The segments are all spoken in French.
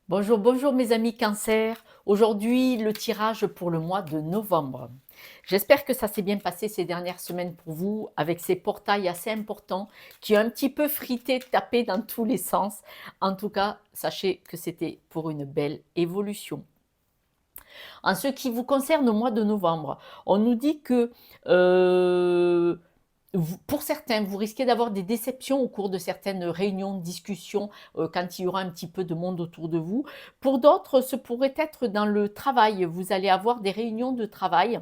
Bonjour, bonjour mes amis Cancer. Aujourd'hui, le tirage pour le mois de novembre. J'espère que ça s'est bien passé ces dernières semaines pour vous, avec ces portails assez importants qui ont un petit peu frité, tapé dans tous les sens. En tout cas, sachez que c'était pour une belle évolution. En ce qui vous concerne au mois de novembre, on nous dit que pour certains, vous risquez d'avoir des déceptions au cours de certaines réunions, discussions, quand il y aura un petit peu de monde autour de vous. Pour d'autres, ce pourrait être dans le travail. Vous allez avoir des réunions de travail.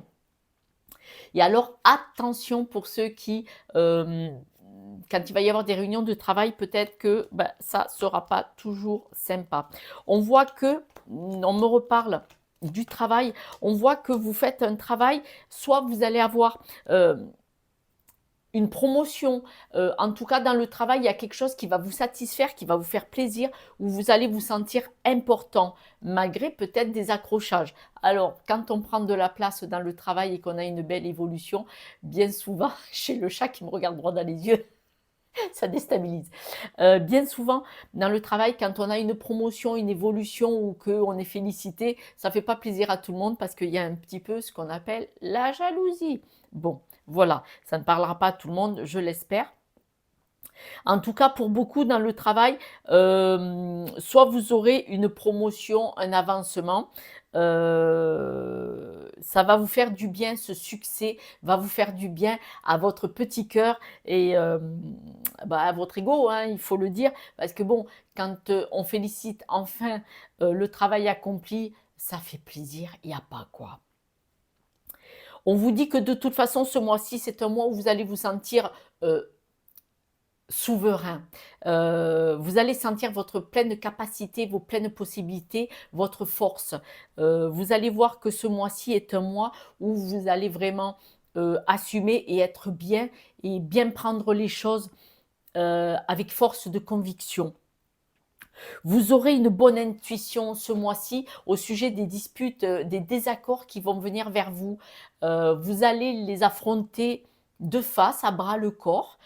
Et alors, attention pour ceux qui, quand il va y avoir des réunions de travail, peut-être que ça ne sera pas toujours sympa. On voit que, on me reparle du travail, on voit que vous faites un travail, soit vous allez avoir une promotion, en tout cas dans le travail, il y a quelque chose qui va vous satisfaire, qui va vous faire plaisir, où vous allez vous sentir important, malgré peut-être des accrochages. Alors, quand on prend de la place dans le travail et qu'on a une belle évolution, bien souvent, chez le chat qui me regarde droit dans les yeux, ça déstabilise. Bien souvent, dans le travail, quand on a une promotion, une évolution ou qu'on est félicité, ça ne fait pas plaisir à tout le monde parce qu'il y a un petit peu ce qu'on appelle la jalousie. Bon, voilà, ça ne parlera pas à tout le monde, je l'espère. En tout cas, pour beaucoup dans le travail, soit vous aurez une promotion, un avancement, ça va vous faire du bien, ce succès va vous faire du bien à votre petit cœur et à votre ego, hein, il faut le dire. Parce que bon, quand on félicite enfin le travail accompli, ça fait plaisir, il n'y a pas quoi. On vous dit que de toute façon, ce mois-ci, c'est un mois où vous allez vous sentir souverain. Vous allez sentir votre pleine capacité, vos pleines possibilités, votre force. Vous allez voir que ce mois-ci est un mois où vous allez vraiment assumer et être bien et bien prendre les choses avec force de conviction. Vous aurez une bonne intuition ce mois-ci au sujet des disputes, des désaccords qui vont venir vers vous. Vous allez les affronter de face, à bras le corps,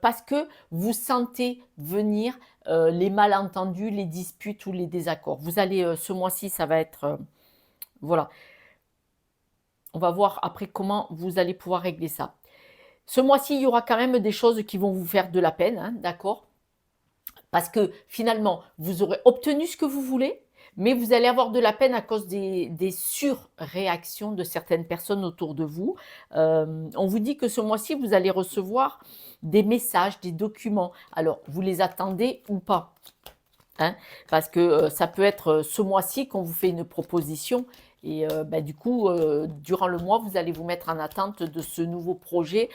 parce que vous sentez venir les malentendus, les disputes ou les désaccords. Vous allez, ce mois-ci, ça va être, voilà, on va voir après comment vous allez pouvoir régler ça. Ce mois-ci, il y aura quand même des choses qui vont vous faire de la peine, hein, d'accord? Parce que finalement, vous aurez obtenu ce que vous voulez, mais vous allez avoir de la peine à cause des surréactions de certaines personnes autour de vous. On vous dit que ce mois-ci, vous allez recevoir des messages, des documents. Alors, vous les attendez ou pas, hein, parce que ça peut être ce mois-ci qu'on vous fait une proposition et du coup, durant le mois, vous allez vous mettre en attente de ce nouveau projet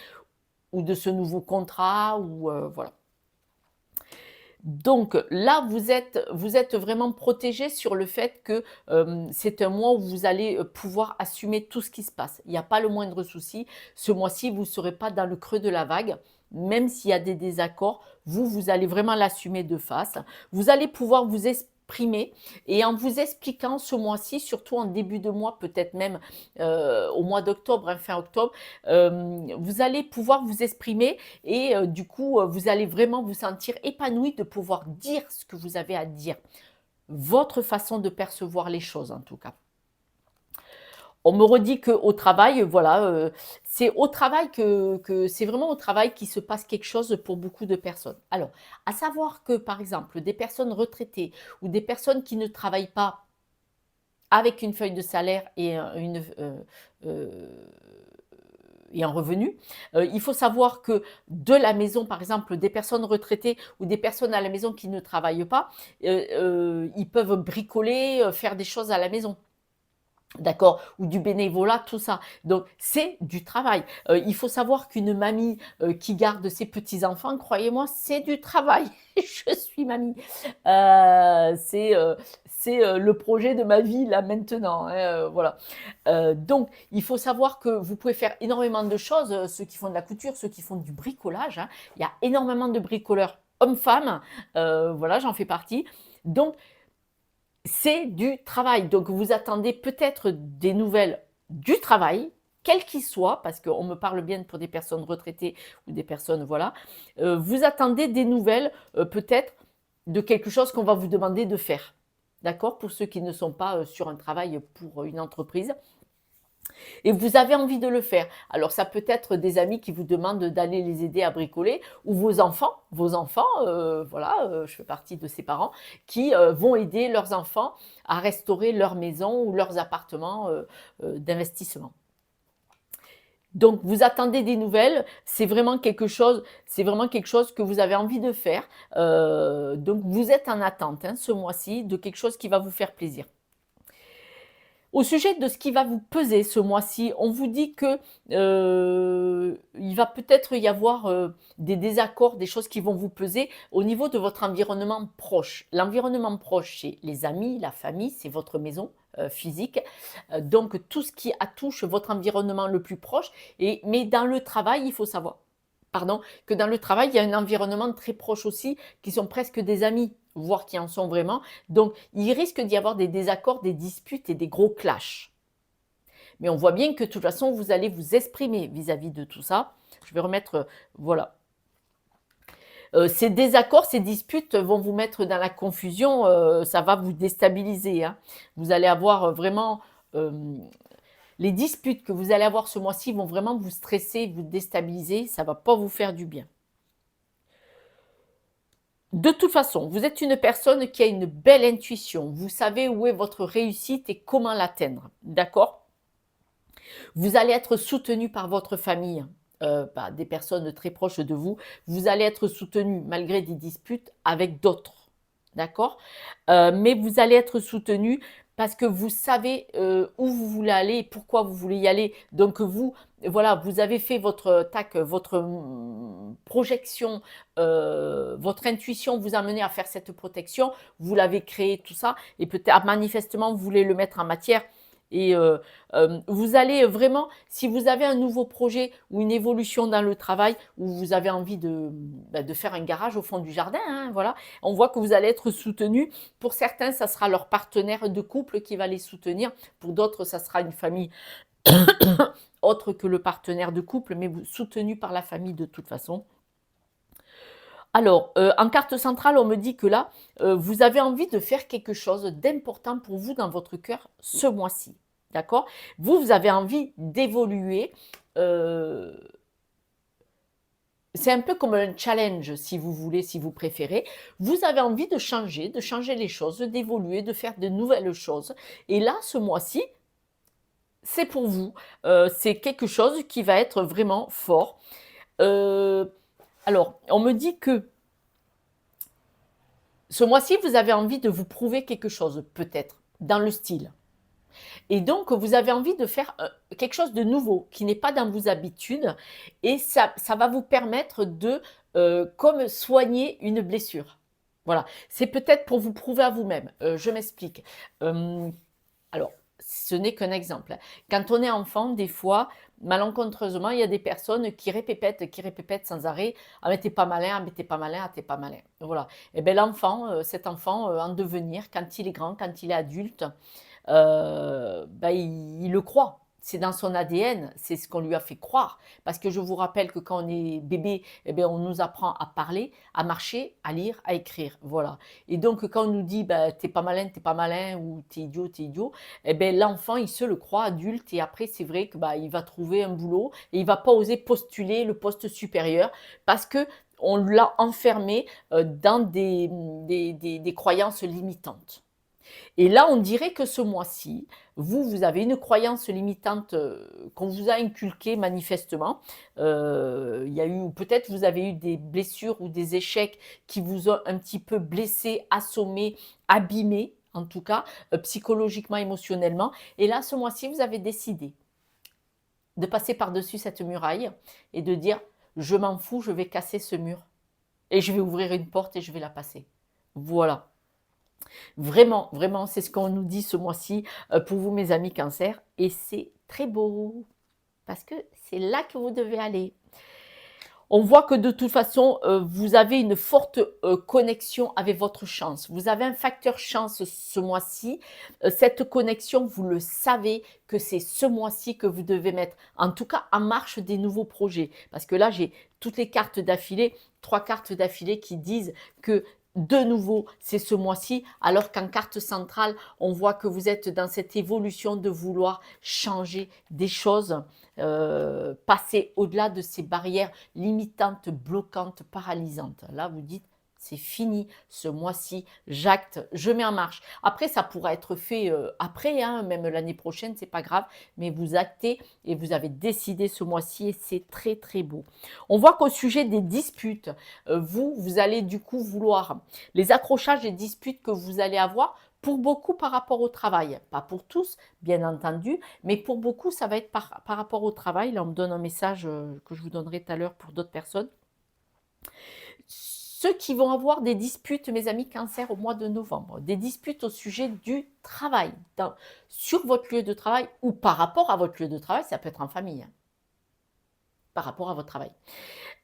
ou de ce nouveau contrat ou voilà. Donc là, vous êtes vraiment protégé sur le fait que c'est un mois où vous allez pouvoir assumer tout ce qui se passe. Il n'y a pas le moindre souci. Ce mois-ci, vous ne serez pas dans le creux de la vague. Même s'il y a des désaccords, vous allez vraiment l'assumer de face. Vous allez pouvoir vous exprimer et en vous expliquant ce mois-ci, surtout en début de mois, peut-être même au mois d'octobre, hein, fin octobre, vous allez pouvoir vous exprimer et du coup, vous allez vraiment vous sentir épanoui de pouvoir dire ce que vous avez à dire. Votre façon de percevoir les choses, en tout cas. On me redit qu'au travail, voilà, c'est au travail que c'est vraiment au travail qu'il se passe quelque chose pour beaucoup de personnes. Alors, à savoir que, par exemple, des personnes retraitées ou des personnes qui ne travaillent pas avec une feuille de salaire et un revenu. Il faut savoir que de la maison, par exemple, des personnes retraitées ou des personnes à la maison qui ne travaillent pas, ils peuvent bricoler, faire des choses à la maison. D'accord, ou du bénévolat, tout ça. Donc, c'est du travail. Il faut savoir qu'une mamie qui garde ses petits-enfants, croyez-moi, c'est du travail. Je suis mamie. C'est le projet de ma vie là maintenant, hein, voilà. Donc, il faut savoir que vous pouvez faire énormément de choses, ceux qui font de la couture, ceux qui font du bricolage, hein. Il y a énormément de bricoleurs hommes-femmes, voilà, j'en fais partie. Donc, c'est du travail. Donc, vous attendez peut-être des nouvelles du travail, quel qu'il soit, parce qu'on me parle bien pour des personnes retraitées ou des personnes, voilà. Vous attendez des nouvelles, peut-être, de quelque chose qu'on va vous demander de faire. d'accord? Pour ceux qui ne sont pas, sur un travail pour une entreprise et vous avez envie de le faire. Alors ça peut être des amis qui vous demandent d'aller les aider à bricoler ou vos enfants, voilà, je fais partie de ces parents qui, vont aider leurs enfants à restaurer leur maison ou leurs appartements, d'investissement. Donc vous attendez des nouvelles, c'est vraiment quelque chose que vous avez envie de faire, donc vous êtes en attente, hein, ce mois-ci de quelque chose qui va vous faire plaisir. Au sujet de ce qui va vous peser ce mois-ci, on vous dit que, il va peut-être y avoir, des désaccords, des choses qui vont vous peser au niveau de votre environnement proche. L'environnement proche, c'est les amis, la famille, c'est votre maison, physique, donc tout ce qui a touche votre environnement le plus proche mais dans le travail, il faut savoir que dans le travail, il y a un environnement très proche aussi, qui sont presque des amis, voire qui en sont vraiment. Donc, il risque d'y avoir des désaccords, des disputes et des gros clashs. Mais on voit bien que de toute façon, vous allez vous exprimer vis-à-vis de tout ça. Je vais remettre, voilà. Ces désaccords, ces disputes vont vous mettre dans la confusion, ça va vous déstabiliser, hein. Vous allez avoir vraiment, les disputes que vous allez avoir ce mois-ci vont vraiment vous stresser, vous déstabiliser, ça ne va pas vous faire du bien. De toute façon, vous êtes une personne qui a une belle intuition. Vous savez où est votre réussite et comment l'atteindre. D'accord? Vous allez être soutenu par votre famille, des personnes très proches de vous. Vous allez être soutenu malgré des disputes avec d'autres. D'accord? Mais vous allez être soutenu parce que vous savez, où vous voulez aller et pourquoi vous voulez y aller. Donc vous, voilà, vous avez fait votre projection, votre intuition vous a mené à faire cette protection, vous l'avez créée, tout ça et peut-être manifestement, vous voulez le mettre en matière et vous allez vraiment si vous avez un nouveau projet ou une évolution dans le travail où vous avez envie de faire un garage au fond du jardin, hein, voilà, on voit que vous allez être soutenu. Pour certains, ça sera leur partenaire de couple qui va les soutenir. Pour d'autres, ça sera une famille autre que le partenaire de couple, mais soutenu par la famille de toute façon. Alors, en carte centrale, on me dit que là, vous avez envie de faire quelque chose d'important pour vous dans votre cœur ce mois-ci. D'accord? Vous avez envie d'évoluer. C'est un peu comme un challenge, si vous voulez, si vous préférez. Vous avez envie de changer les choses, d'évoluer, de faire de nouvelles choses. Et là, ce mois-ci, c'est pour vous. C'est quelque chose qui va être vraiment fort. Alors, on me dit que ce mois-ci, vous avez envie de vous prouver quelque chose, peut-être, dans le style. Et donc, vous avez envie de faire quelque chose de nouveau, qui n'est pas dans vos habitudes. Et ça va vous permettre de, comme soigner une blessure. Voilà. C'est peut-être pour vous prouver à vous-même. Je m'explique. Alors, ce n'est qu'un exemple, hein. Quand on est enfant, des fois, malencontreusement, il y a des personnes qui répètent sans arrêt: «Ah mais tu pas malin, ah mais tu pas malin, ah tu pas malin». Voilà et bien l'enfant, cet enfant, en devenir, quand il est grand, quand il est adulte, il le croit. C'est dans son ADN, c'est ce qu'on lui a fait croire. Parce que je vous rappelle que quand on est bébé, eh bien, on nous apprend à parler, à marcher, à lire, à écrire. Voilà. Et donc, quand on nous dit bah, t'es pas malin ou t'es idiot, eh bien, l'enfant, il se le croit adulte. Et après, c'est vrai que il va trouver un boulot et il va pas oser postuler le poste supérieur parce que on l'a enfermé dans des croyances limitantes. Et là, on dirait que ce mois-ci, vous avez une croyance limitante qu'on vous a inculquée manifestement. Il y a eu, ou peut-être vous avez eu des blessures ou des échecs qui vous ont un petit peu blessé, assommé, abîmé, en tout cas, psychologiquement, émotionnellement. Et là, ce mois-ci, vous avez décidé de passer par-dessus cette muraille et de dire, je m'en fous, je vais casser ce mur. Et je vais ouvrir une porte et je vais la passer. Voilà. Vraiment, vraiment, c'est ce qu'on nous dit ce mois-ci pour vous, mes amis Cancer. Et c'est très beau, parce que c'est là que vous devez aller. On voit que de toute façon, vous avez une forte connexion avec votre chance. Vous avez un facteur chance ce mois-ci. Cette connexion, vous le savez que c'est ce mois-ci que vous devez mettre, en tout cas en marche des nouveaux projets. Parce que là, j'ai toutes les cartes d'affilée, 3 cartes d'affilée qui disent que de nouveau, c'est ce mois-ci, alors qu'en carte centrale, on voit que vous êtes dans cette évolution de vouloir changer des choses, passer au-delà de ces barrières limitantes, bloquantes, paralysantes. Là, vous dites: «C'est fini, ce mois-ci, j'acte, je mets en marche». Après, ça pourra être fait, après, hein, même l'année prochaine, c'est pas grave, mais vous actez et vous avez décidé ce mois-ci et c'est très, très beau. On voit qu'au sujet des disputes, vous allez du coup vouloir les accrochages et disputes que vous allez avoir, pour beaucoup par rapport au travail. Pas pour tous, bien entendu, mais pour beaucoup, ça va être par rapport au travail. Là, on me donne un message que je vous donnerai tout à l'heure pour d'autres personnes. Ceux qui vont avoir des disputes, mes amis cancer, au mois de novembre, des disputes au sujet du travail, sur votre lieu de travail ou par rapport à votre lieu de travail, ça peut être en famille, hein, par rapport à votre travail.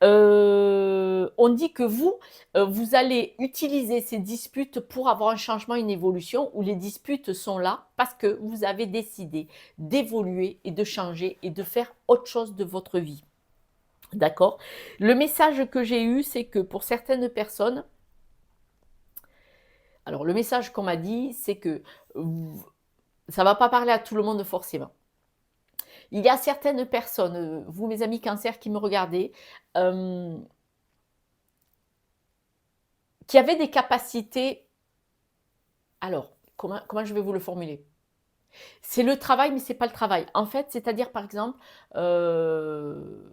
On dit que vous, vous allez utiliser ces disputes pour avoir un changement, une évolution, où les disputes sont là parce que vous avez décidé d'évoluer et de changer et de faire autre chose de votre vie. D'accord? Le message que j'ai eu, c'est que pour certaines personnes, alors le message qu'on m'a dit, c'est que ça ne va pas parler à tout le monde forcément. Il y a certaines personnes, vous mes amis cancer qui me regardez, qui avaient des capacités. Alors, comment je vais vous le formuler? C'est le travail, mais c'est pas le travail. En fait, c'est-à-dire, par exemple, heu,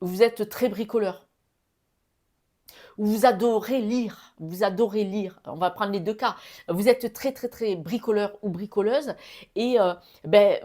vous êtes très bricoleur, ou vous adorez lire. On va prendre les 2 cas. Vous êtes très, très, très bricoleur ou bricoleuse et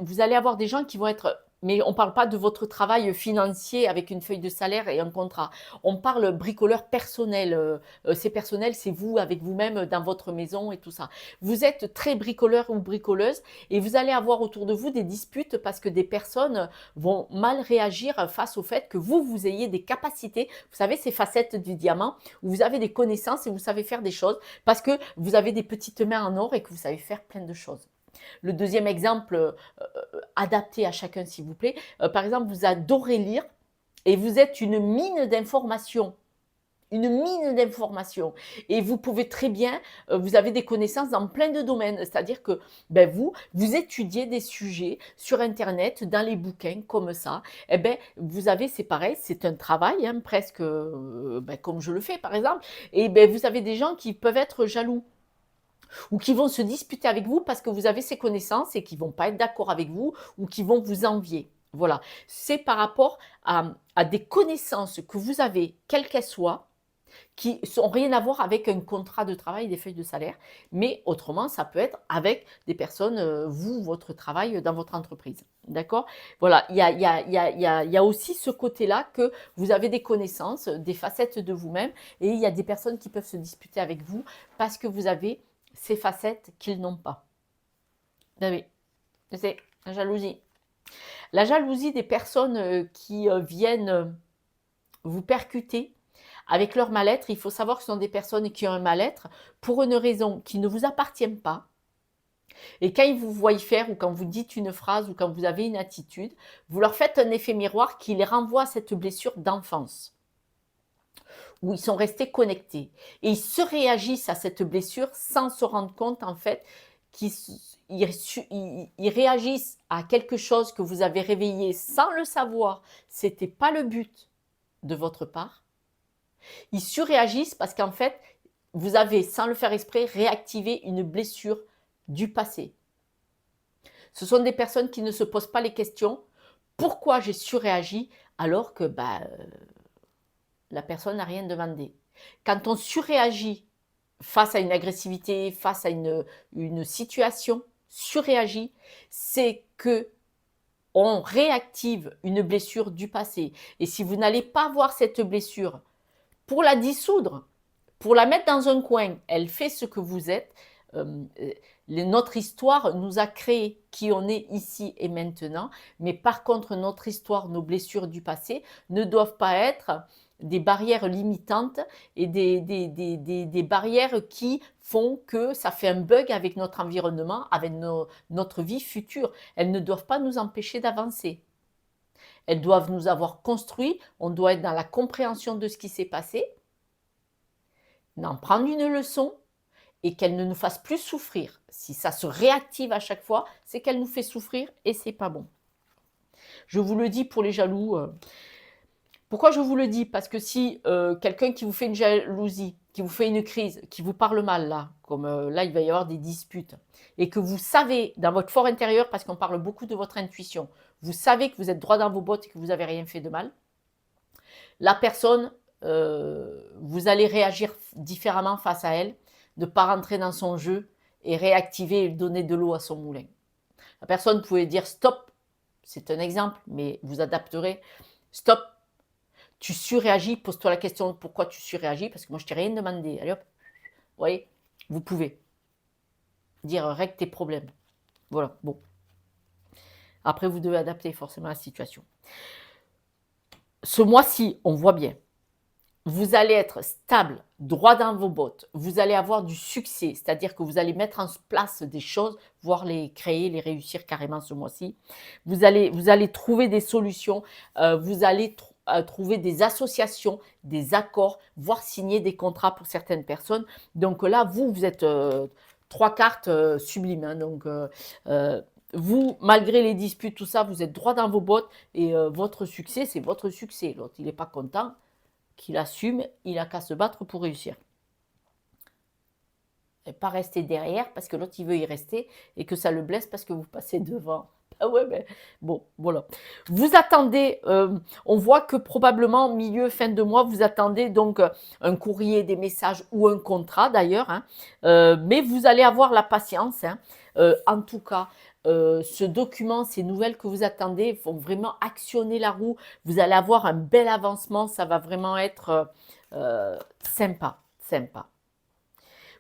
vous allez avoir des gens qui vont être, mais on ne parle pas de votre travail financier avec une feuille de salaire et un contrat. On parle bricoleur personnel, c'est personnel, c'est vous avec vous-même dans votre maison et tout ça. Vous êtes très bricoleur ou bricoleuse et vous allez avoir autour de vous des disputes parce que des personnes vont mal réagir face au fait que vous ayez des capacités. Vous savez, ces facettes du diamant où vous avez des connaissances et vous savez faire des choses parce que vous avez des petites mains en or et que vous savez faire plein de choses. Le deuxième exemple, adapté à chacun s'il vous plaît, par exemple, vous adorez lire et vous êtes une mine d'informations et vous pouvez très bien, vous avez des connaissances dans plein de domaines. C'est-à-dire que, vous étudiez des sujets sur internet, dans les bouquins comme ça et vous avez c'est pareil, c'est un travail, hein, presque, comme je le fais par exemple et vous avez des gens qui peuvent être jaloux ou qui vont se disputer avec vous parce que vous avez ces connaissances et qui vont pas être d'accord avec vous ou qui vont vous envier. Voilà, c'est par rapport à des connaissances que vous avez, quelles qu'elles soient, qui n'ont rien à voir avec un contrat de travail et des feuilles de salaire, mais autrement, ça peut être avec des personnes, vous, votre travail dans votre entreprise. D'accord? Voilà, il y a aussi ce côté-là que vous avez des connaissances, des facettes de vous-même et il y a des personnes qui peuvent se disputer avec vous parce que vous avez ces facettes qu'ils n'ont pas. Ah oui, c'est la jalousie. La jalousie des personnes, qui, viennent, vous percuter avec leur mal-être. Il faut savoir que ce sont des personnes qui ont un mal-être pour une raison qui ne vous appartient pas et quand ils vous voient faire ou quand vous dites une phrase ou quand vous avez une attitude, vous leur faites un effet miroir qui les renvoie à cette blessure d'enfance où ils sont restés connectés et ils se réagissent à cette blessure sans se rendre compte en fait qu'ils réagissent à quelque chose que vous avez réveillé sans le savoir. C'était pas le but de votre part. Ils surréagissent parce qu'en fait, vous avez, sans le faire exprès, réactivé une blessure du passé. Ce sont des personnes qui ne se posent pas les questions. Pourquoi j'ai surréagi alors que la personne n'a rien demandé. Quand on surréagit face à une agressivité, face à une situation, surréagit, c'est que on réactive une blessure du passé. Et si vous n'allez pas voir cette blessure pour la dissoudre, pour la mettre dans un coin, elle fait ce que vous êtes. Euh, Notre histoire nous a créé qui on est ici et maintenant, mais par contre notre histoire, nos blessures du passé ne doivent pas être des barrières limitantes et des barrières qui font que ça fait un bug avec notre environnement, avec notre vie future. Elles ne doivent pas nous empêcher d'avancer. Elles doivent nous avoir construit, on doit être dans la compréhension de ce qui s'est passé, d'en prendre une leçon et qu'elle ne nous fasse plus souffrir. Si ça se réactive à chaque fois, c'est qu'elle nous fait souffrir et c'est pas bon. Je vous le dis pour les jaloux. Pourquoi je vous le dis? Parce que si quelqu'un qui vous fait une jalousie, qui vous fait une crise, qui vous parle mal là, comme là il va y avoir des disputes, et que vous savez dans votre fort intérieur, parce qu'on parle beaucoup de votre intuition, vous savez que vous êtes droit dans vos bottes et que vous n'avez rien fait de mal, la personne, vous allez réagir différemment face à elle, ne pas rentrer dans son jeu et réactiver et donner de l'eau à son moulin. La personne pouvait dire stop, c'est un exemple, mais vous adapterez. Stop, tu surréagis, pose-toi la question pourquoi tu surréagis, parce que moi je t'ai rien demandé. Allez hop, vous voyez, vous pouvez dire règle tes problèmes. Voilà, bon. Après, vous devez adapter forcément la situation. Ce mois-ci, on voit bien, vous allez être stable, droit dans vos bottes, vous allez avoir du succès, c'est-à-dire que vous allez mettre en place des choses, voire les créer, les réussir carrément ce mois-ci. Vous allez trouver des solutions, vous allez trouver des associations, des accords, voire signer des contrats pour certaines personnes. Donc là, vous êtes trois cartes sublimes. Hein, donc vous, malgré les disputes, tout ça, vous êtes droit dans vos bottes et votre succès, c'est votre succès. L'autre, il n'est pas content, qu'il assume, il n'a qu'à se battre pour réussir. Et pas rester derrière parce que l'autre il veut y rester et que ça le blesse parce que vous passez devant. Ah ouais, mais bon, voilà. Vous attendez, on voit que probablement milieu, fin de mois, vous attendez donc un courrier, des messages ou un contrat d'ailleurs, hein, mais vous allez avoir la patience. Hein, en tout cas, ce document, ces nouvelles que vous attendez vont vraiment actionner la roue. Vous allez avoir un bel avancement, ça va vraiment être sympa, sympa.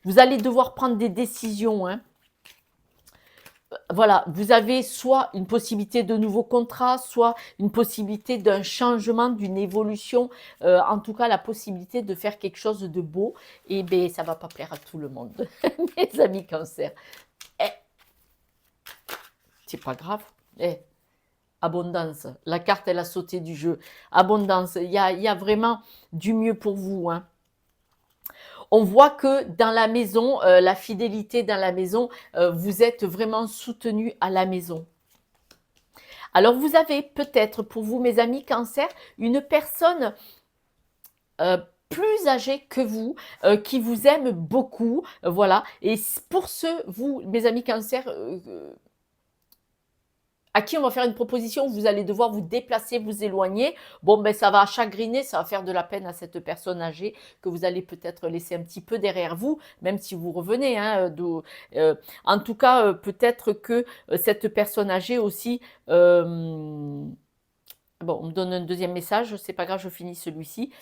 Vous allez devoir prendre des décisions. Hein. Voilà, vous avez soit une possibilité de nouveaux contrats, soit une possibilité d'un changement, d'une évolution, en tout cas la possibilité de faire quelque chose de beau. Et bien, ça ne va pas plaire à tout le monde, mes amis cancer. Eh, c'est pas grave. Eh, abondance, la carte elle a sauté du jeu. Abondance, il y a vraiment du mieux pour vous. Hein. On voit que dans la maison, la fidélité dans la maison, vous êtes vraiment soutenu à la maison. Alors, vous avez peut-être pour vous, mes amis cancer, une personne plus âgée que vous, qui vous aime beaucoup, voilà. Et pour ceux, vous, mes amis cancer, à qui on va faire une proposition, vous allez devoir vous déplacer, vous éloigner. Bon, ben ça va chagriner, ça va faire de la peine à cette personne âgée que vous allez peut-être laisser un petit peu derrière vous, même si vous revenez. Hein, en tout cas, peut-être que cette personne âgée aussi... bon, on me donne un deuxième message, c'est pas grave, je finis celui-ci.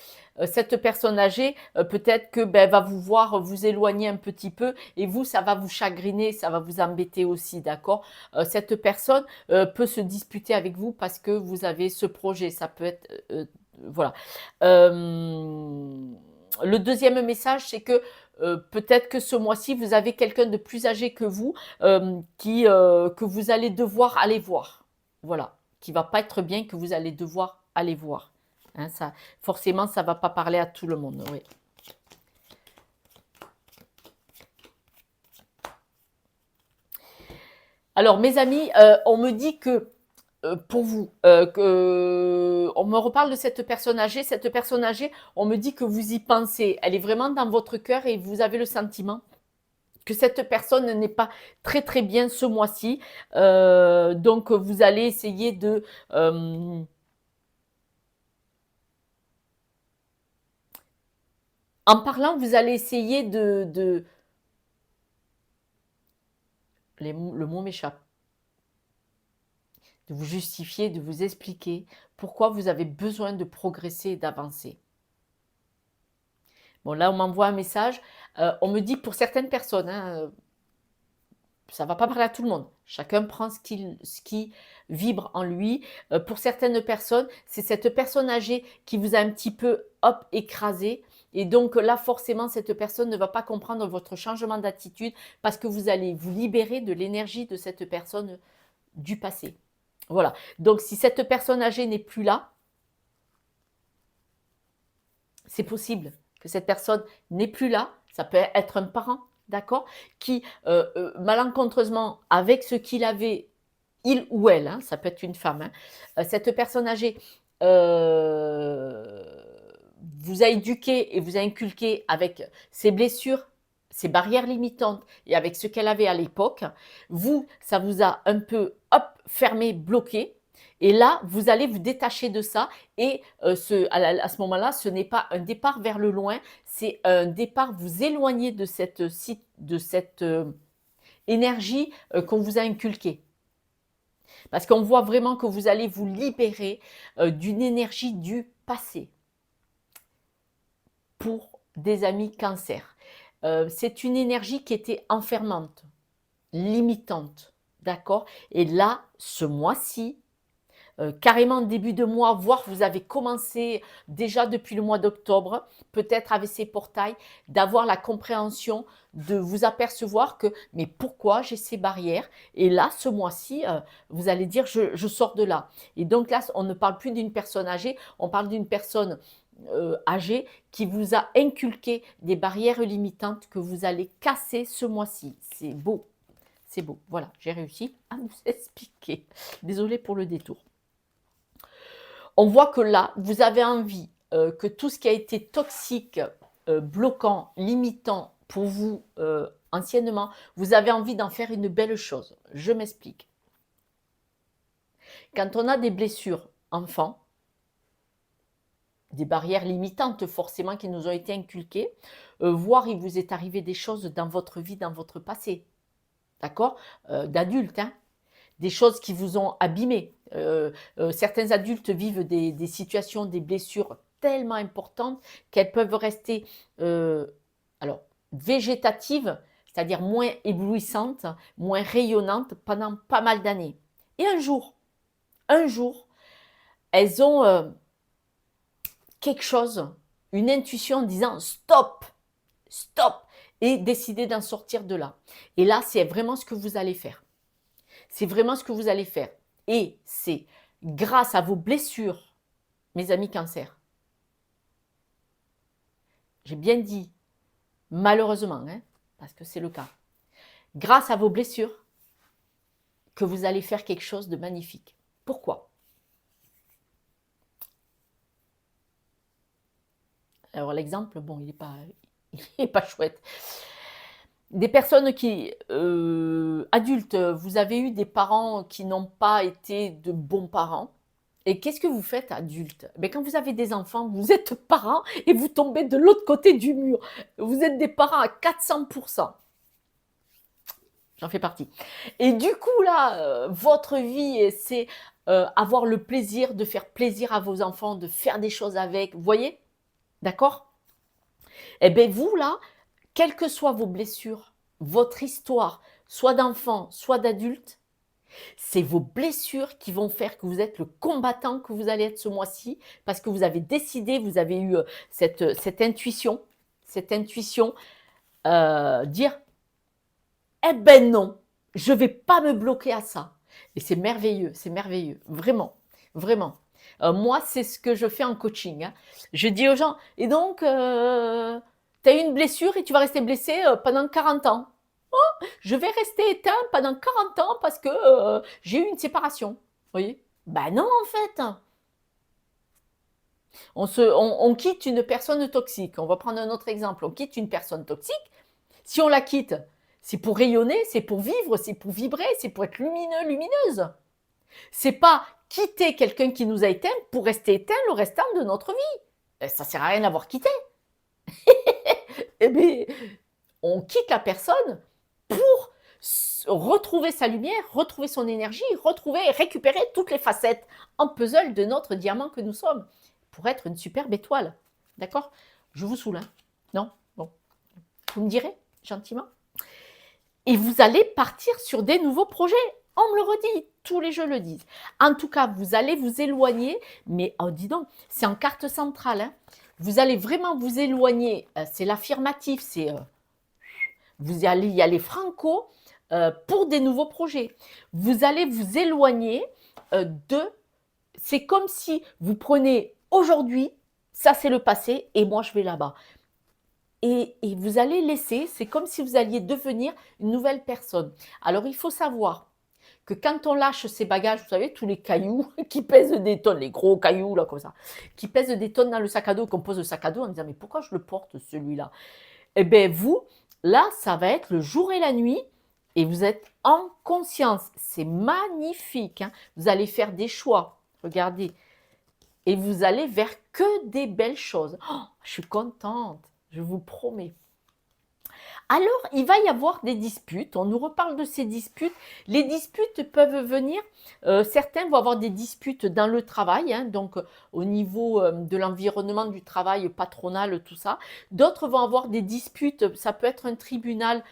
Cette personne âgée, peut-être que va vous voir vous éloigner un petit peu et vous, ça va vous chagriner, ça va vous embêter aussi, d'accord. Cette personne peut se disputer avec vous parce que vous avez ce projet, ça peut être... voilà. Le deuxième message, c'est que peut-être que ce mois-ci, vous avez quelqu'un de plus âgé que vous que vous allez devoir aller voir. Voilà. Qui va pas être bien, que vous allez devoir aller voir. Hein, ça, forcément, ça ne va pas parler à tout le monde. Oui. Alors, mes amis, on me dit que, pour vous, on me reparle de cette personne âgée. Cette personne âgée, on me dit que vous y pensez. Elle est vraiment dans votre cœur et vous avez le sentiment que cette personne n'est pas très très bien ce mois-ci. Donc, vous allez essayer de... en parlant, vous allez essayer le mot m'échappe, de vous justifier, de vous expliquer pourquoi vous avez besoin de progresser et d'avancer. Bon, là, on m'envoie un message. On me dit pour certaines personnes, hein, ça ne va pas parler à tout le monde. Chacun prend ce qui vibre en lui. Pour certaines personnes, c'est cette personne âgée qui vous a un petit peu, hop, écrasé. Et donc là, forcément, cette personne ne va pas comprendre votre changement d'attitude parce que vous allez vous libérer de l'énergie de cette personne du passé. Voilà. Donc, si cette personne âgée n'est plus là, c'est possible. que cette personne n'est plus là. Ça peut être un parent, d'accord, qui malencontreusement, avec ce qu'il avait, il ou elle, hein, ça peut être une femme, hein, cette personne âgée vous a éduqué et vous a inculqué avec ses blessures, ses barrières limitantes et avec ce qu'elle avait à l'époque. Vous, ça vous a un peu hop, fermé, bloqué. Et là, vous allez vous détacher de ça et à ce moment-là, ce n'est pas un départ vers le loin, c'est un départ, vous éloigner de cette énergie qu'on vous a inculquée. Parce qu'on voit vraiment que vous allez vous libérer d'une énergie du passé pour des amis cancer. C'est une énergie qui était enfermante, limitante, d'accord? Et là, ce mois-ci, carrément début de mois, voire vous avez commencé déjà depuis le mois d'octobre, peut-être avec ces portails, d'avoir la compréhension, de vous apercevoir que, mais pourquoi j'ai ces barrières? Et là, ce mois-ci, vous allez dire, je sors de là. Et donc là, on ne parle plus d'une personne âgée, on parle d'une personne âgée qui vous a inculqué des barrières limitantes que vous allez casser ce mois-ci. C'est beau, c'est beau. Voilà, j'ai réussi à vous expliquer. Désolée pour le détour. On voit que là, vous avez envie que tout ce qui a été toxique, bloquant, limitant pour vous anciennement, vous avez envie d'en faire une belle chose. Je m'explique. Quand on a des blessures enfants, des barrières limitantes forcément qui nous ont été inculquées, voire il vous est arrivé des choses dans votre vie, dans votre passé, d'accord, d'adulte, hein, des choses qui vous ont abîmé. Certains adultes vivent des situations, des blessures tellement importantes qu'elles peuvent rester alors, végétatives, c'est-à-dire moins éblouissantes, moins rayonnantes pendant pas mal d'années. Et un jour, elles ont quelque chose, une intuition en disant stop, stop, et décider d'en sortir de là. Et là, c'est vraiment ce que vous allez faire. C'est vraiment ce que vous allez faire. Et c'est grâce à vos blessures, mes amis cancer. J'ai bien dit, malheureusement, hein, parce que c'est le cas. Grâce à vos blessures, que vous allez faire quelque chose de magnifique. Pourquoi? Alors l'exemple, bon, il n'est pas chouette. Des personnes qui, adultes, vous avez eu des parents qui n'ont pas été de bons parents. Et qu'est-ce que vous faites, adulte? Ben, quand vous avez des enfants, vous êtes parents et vous tombez de l'autre côté du mur. Vous êtes des parents à 400%. J'en fais partie. Et du coup, là, votre vie, c'est avoir le plaisir de faire plaisir à vos enfants, de faire des choses avec. Vous voyez? D'accord? Eh bien, vous, là, quelles que soient vos blessures, votre histoire, soit d'enfant, soit d'adulte, c'est vos blessures qui vont faire que vous êtes le combattant que vous allez être ce mois-ci, parce que vous avez décidé, vous avez eu cette intuition, dire, eh ben non, je ne vais pas me bloquer à ça. Et c'est merveilleux, vraiment, vraiment. Moi, c'est ce que je fais en coaching, hein. Je dis aux gens, et donc, tu as eu une blessure et tu vas rester blessé pendant 40 ans. Oh, je vais rester éteint pendant 40 ans parce que j'ai eu une séparation. Vous voyez? Ben non, en fait. On quitte une personne toxique. On va prendre un autre exemple. On quitte une personne toxique. Si on la quitte, c'est pour rayonner, c'est pour vivre, c'est pour vibrer, c'est pour être lumineux, lumineuse. C'est pas quitter quelqu'un qui nous a éteint pour rester éteint le restant de notre vie. Ça sert à rien d'avoir quitté. Eh bien, on quitte la personne pour retrouver sa lumière, retrouver son énergie, retrouver et récupérer toutes les facettes en puzzle de notre diamant que nous sommes, pour être une superbe étoile. D'accord? Je vous saoule, hein? Non? Bon. Vous me direz, gentiment. Et vous allez partir sur des nouveaux projets. On me le redit, tous les jeux le disent. En tout cas, vous allez vous éloigner, mais oh, dis donc, c'est en carte centrale, hein. Vous allez vraiment vous éloigner, c'est l'affirmatif, c'est vous allez y aller franco pour des nouveaux projets. Vous allez vous éloigner c'est comme si vous prenez aujourd'hui, ça c'est le passé et moi je vais là-bas. et vous allez laisser, c'est comme si vous alliez devenir une nouvelle personne. Alors, il faut savoir que quand on lâche ses bagages, vous savez, tous les cailloux qui pèsent des tonnes, les gros cailloux, là, comme ça, qui pèsent des tonnes dans le sac à dos, qu'on pose le sac à dos en disant, mais pourquoi je le porte, celui-là? Eh bien, vous, là, ça va être le jour et la nuit, et vous êtes en conscience. C'est magnifique, hein. Vous allez faire des choix, regardez, et vous allez vers que des belles choses. Oh, je suis contente, je vous promets. Alors, il va y avoir des disputes. On nous reparle de ces disputes. Les disputes peuvent venir. Certains vont avoir des disputes dans le travail, hein, donc au niveau de l'environnement du travail patronal, tout ça. D'autres vont avoir des disputes. Ça peut être un tribunal.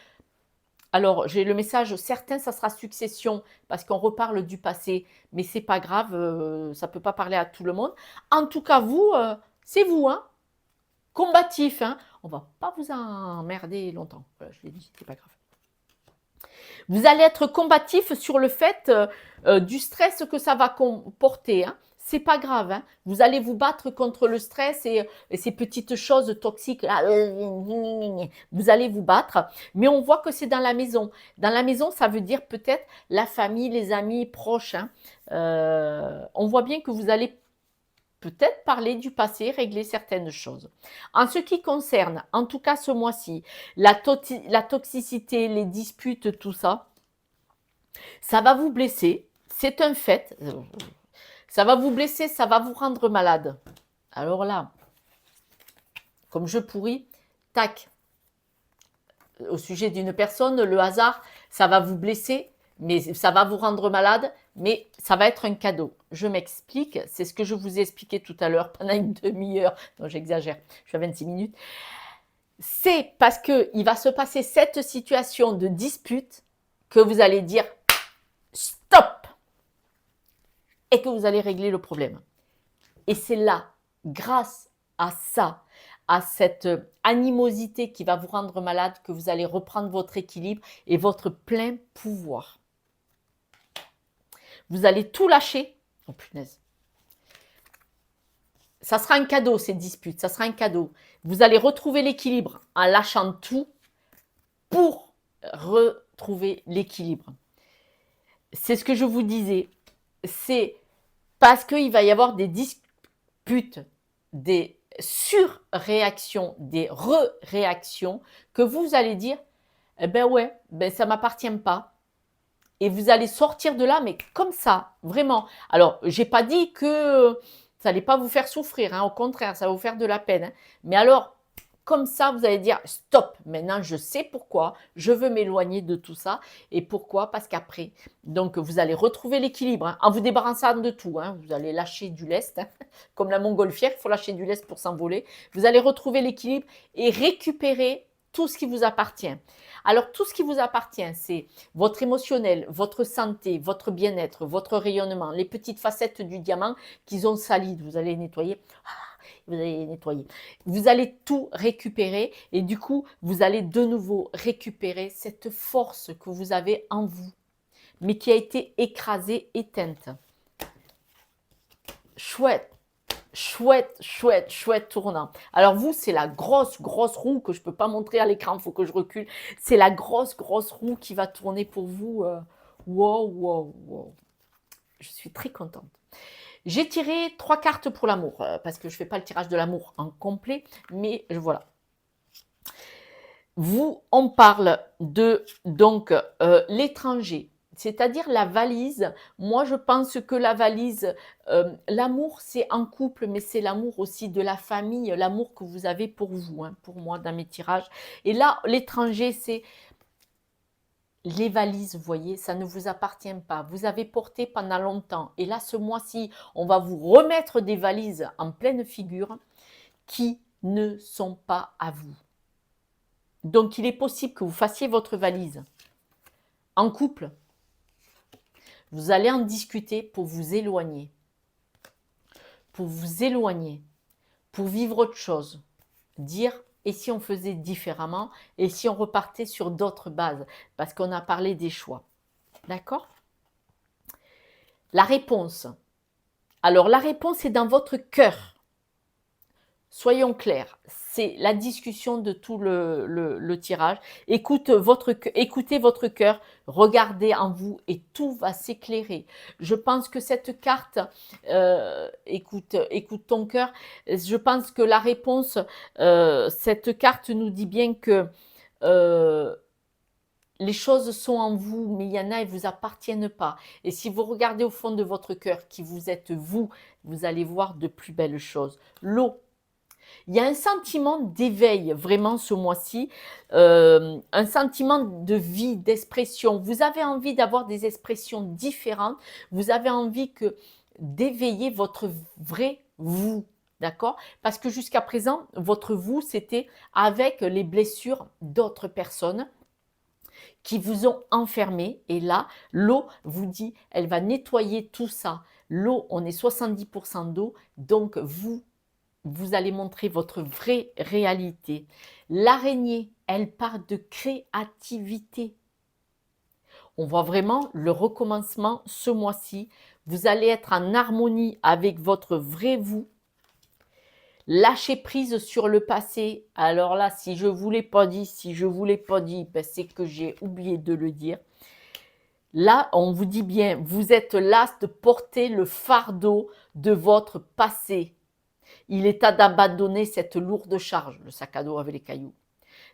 Alors, j'ai le message, certains, ça sera succession, parce qu'on reparle du passé, mais c'est pas grave, ça peut pas parler à tout le monde. En tout cas, vous, c'est vous, hein, combatif, hein. On va pas vous emmerder longtemps. Voilà, je l'ai dit, c'est pas grave. Vous allez être combatif sur le fait du stress que ça va comporter, hein. C'est pas grave, hein. Vous allez vous battre contre le stress et ces petites choses toxiques. Là. Vous allez vous battre, mais on voit que c'est dans la maison. Dans la maison, ça veut dire peut-être la famille, les amis proches, hein. On voit bien que vous allez peut-être parler du passé, régler certaines choses. En ce qui concerne, en tout cas ce mois-ci, la toxicité, les disputes, tout ça, ça va vous blesser, c'est un fait. Ça va vous blesser, ça va vous rendre malade. Alors là, comme je pourris, tac, au sujet d'une personne, le hasard, ça va vous blesser, mais ça va vous rendre malade, mais ça va être un cadeau. Je m'explique, c'est ce que je vous ai expliqué tout à l'heure pendant une demi-heure. Non, j'exagère, je suis à 26 minutes. C'est parce qu'il va se passer cette situation de dispute que vous allez dire stop et que vous allez régler le problème. Et c'est là, grâce à ça, à cette animosité qui va vous rendre malade, que vous allez reprendre votre équilibre et votre plein pouvoir. Vous allez tout lâcher. Oh punaise. Ça sera un cadeau, ces disputes, ça sera un cadeau. Vous allez retrouver l'équilibre en lâchant tout pour retrouver l'équilibre. C'est ce que je vous disais. C'est parce qu'il va y avoir des disputes, des surréactions, des re-réactions, que vous allez dire, eh ben ouais, ben ça ne m'appartient pas. Et vous allez sortir de là, mais comme ça, vraiment. Alors, je n'ai pas dit que ça n'allait pas vous faire souffrir, hein, au contraire, ça va vous faire de la peine. Hein. Mais alors, comme ça, vous allez dire, stop, maintenant je sais pourquoi, je veux m'éloigner de tout ça. Et pourquoi? Parce qu'après, donc vous allez retrouver l'équilibre, hein, en vous débarrassant de tout. Hein, vous allez lâcher du lest, hein, comme la montgolfière, il faut lâcher du lest pour s'envoler. Vous allez retrouver l'équilibre et récupérer tout ce qui vous appartient. Alors, tout ce qui vous appartient, c'est votre émotionnel, votre santé, votre bien-être, votre rayonnement, les petites facettes du diamant qu'ils ont salies. Vous allez nettoyer. Vous allez nettoyer. Vous allez tout récupérer et du coup, vous allez de nouveau récupérer cette force que vous avez en vous, mais qui a été écrasée, éteinte. Chouette. Chouette, chouette, chouette tournant. Alors vous, c'est la grosse, grosse roue que je ne peux pas montrer à l'écran, il faut que je recule. C'est la grosse, grosse roue qui va tourner pour vous. Wow, wow, wow. Je suis très contente. J'ai tiré 3 cartes pour l'amour, parce que je ne fais pas le tirage de l'amour en complet, mais voilà. Vous, on parle de donc l'étranger, c'est-à-dire la valise. Moi, je pense que la valise, l'amour, c'est en couple, mais c'est l'amour aussi de la famille, l'amour que vous avez pour vous, hein, pour moi, dans mes tirages. Et là, l'étranger, c'est les valises, vous voyez, ça ne vous appartient pas. Vous avez porté pendant longtemps. Et là, ce mois-ci, on va vous remettre des valises en pleine figure qui ne sont pas à vous. Donc, il est possible que vous fassiez votre valise en couple. Vous allez en discuter pour vous éloigner. Pour vous éloigner. Pour vivre autre chose. Dire, et si on faisait différemment? Et si on repartait sur d'autres bases? Parce qu'on a parlé des choix. D'accord? La réponse. Alors, la réponse est dans votre cœur. Soyons clairs, c'est la discussion de tout le tirage. Écoutez votre cœur, regardez en vous et tout va s'éclairer. Je pense que cette carte, écoute ton cœur, je pense que la réponse, cette carte nous dit bien que euh, les choses sont en vous, mais il y en a, elles ne vous appartiennent pas. Et si vous regardez au fond de votre cœur, qui vous êtes vous, vous allez voir de plus belles choses. L'eau. Il y a un sentiment d'éveil vraiment ce mois-ci, un sentiment de vie, d'expression. Vous avez envie d'avoir des expressions différentes. Vous avez envie d'éveiller votre vrai vous. D'accord? Parce que jusqu'à présent, votre vous, c'était avec les blessures d'autres personnes qui vous ont enfermé. Et là, l'eau vous dit, elle va nettoyer tout ça. L'eau, on est 70% d'eau, donc vous allez montrer votre vraie réalité. L'araignée, elle part de créativité. On voit vraiment le recommencement ce mois-ci. Vous allez être en harmonie avec votre vrai vous. Lâchez prise sur le passé. Alors là, si je ne vous l'ai pas dit, ben c'est que j'ai oublié de le dire. Là, on vous dit bien, vous êtes las de porter le fardeau de votre passé. Il est temps d'abandonner cette lourde charge, le sac à dos avec les cailloux.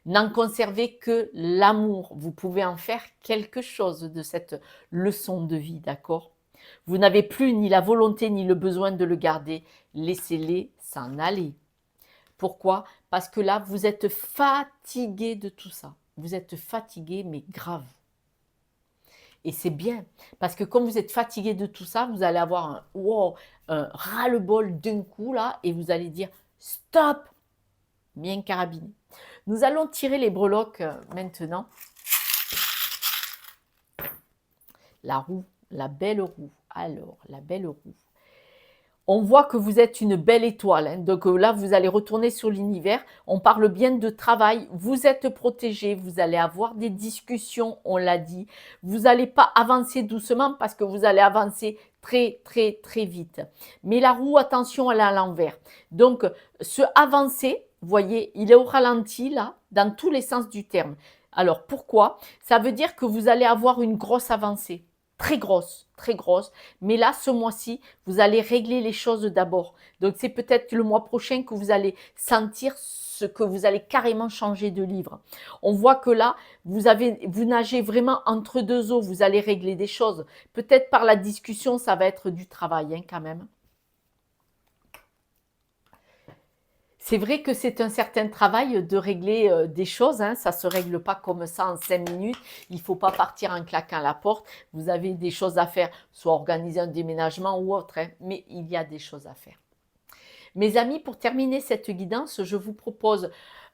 N'en conservez que l'amour. Vous pouvez en faire quelque chose de cette leçon de vie, d'accord? Vous n'avez plus ni la volonté ni le besoin de le garder. Laissez-les s'en aller. Pourquoi? Parce que là, vous êtes fatigué de tout ça. Vous êtes fatigué, mais grave. Et c'est bien, parce que comme vous êtes fatigué de tout ça, vous allez avoir un ras-le-bol d'un coup, là, et vous allez dire « Stop !» Bien carabiné. Nous allons tirer les breloques maintenant. La roue, la belle roue. Alors, la belle roue. On voit que vous êtes une belle étoile. Hein. Donc là, vous allez retourner sur l'univers. On parle bien de travail. Vous êtes protégé. Vous allez avoir des discussions, on l'a dit. Vous n'allez pas avancer doucement parce que vous allez avancer très, très, très vite. Mais la roue, attention, elle est à l'envers. Donc, ce avancer, vous voyez, il est au ralenti, là, dans tous les sens du terme. Alors, pourquoi? Ça veut dire que vous allez avoir une grosse avancée. Très grosse. Mais là, ce mois-ci, vous allez régler les choses d'abord. Donc, c'est peut-être le mois prochain que vous allez sentir ce que vous allez carrément changer de livre. On voit que là, vous nagez vraiment entre deux eaux. Vous allez régler des choses. Peut-être par la discussion, ça va être du travail hein, quand même. C'est vrai que c'est un certain travail de régler des choses. Hein. Ça ne se règle pas comme ça en 5 minutes. Il ne faut pas partir en claquant la porte. Vous avez des choses à faire, soit organiser un déménagement ou autre. Hein. Mais il y a des choses à faire. Mes amis, pour terminer cette guidance, je vous propose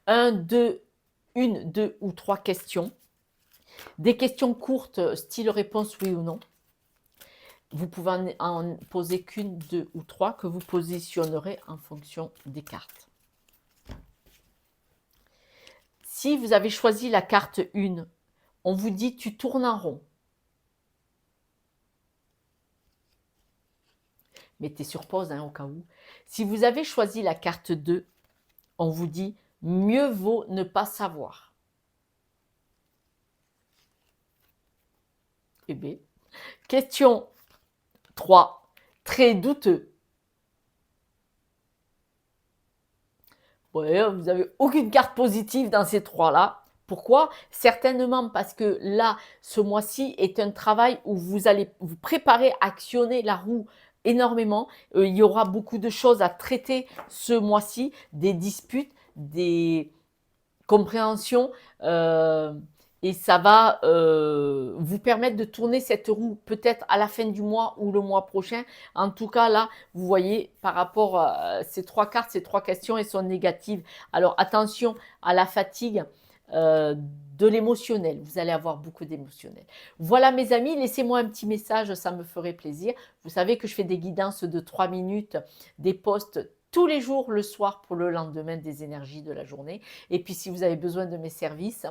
une, deux ou trois questions. Des questions courtes, style réponse oui ou non. Vous pouvez en poser qu'une, deux ou trois que vous positionnerez en fonction des cartes. Si vous avez choisi la carte 1, on vous dit tu tournes en rond. Mettez sur pause hein, au cas où. Si vous avez choisi la carte 2, on vous dit mieux vaut ne pas savoir. Eh bien, question 3, très douteux. Ouais, vous n'avez aucune carte positive dans ces trois-là. Pourquoi? Certainement parce que là, ce mois-ci est un travail où vous allez vous préparer, actionner la roue énormément. Il y aura beaucoup de choses à traiter ce mois-ci, des disputes, des compréhensions. Et ça va vous permettre de tourner cette roue peut-être à la fin du mois ou le mois prochain. En tout cas, là, vous voyez, par rapport à ces trois cartes, ces trois questions, elles sont négatives. Alors, attention à la fatigue de l'émotionnel. Vous allez avoir beaucoup d'émotionnel. Voilà, mes amis, laissez-moi un petit message, ça me ferait plaisir. Vous savez que je fais des guidances de 3 minutes, des posts tous les jours le soir pour le lendemain des énergies de la journée. Et puis, si vous avez besoin de mes services,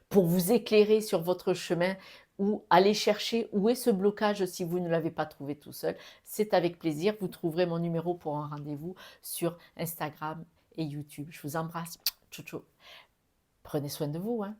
pour vous éclairer sur votre chemin, ou aller chercher où est ce blocage si vous ne l'avez pas trouvé tout seul, c'est avec plaisir. Vous trouverez mon numéro pour un rendez-vous sur Instagram et YouTube. Je vous embrasse. Tchou tchou. Prenez soin de vous, hein.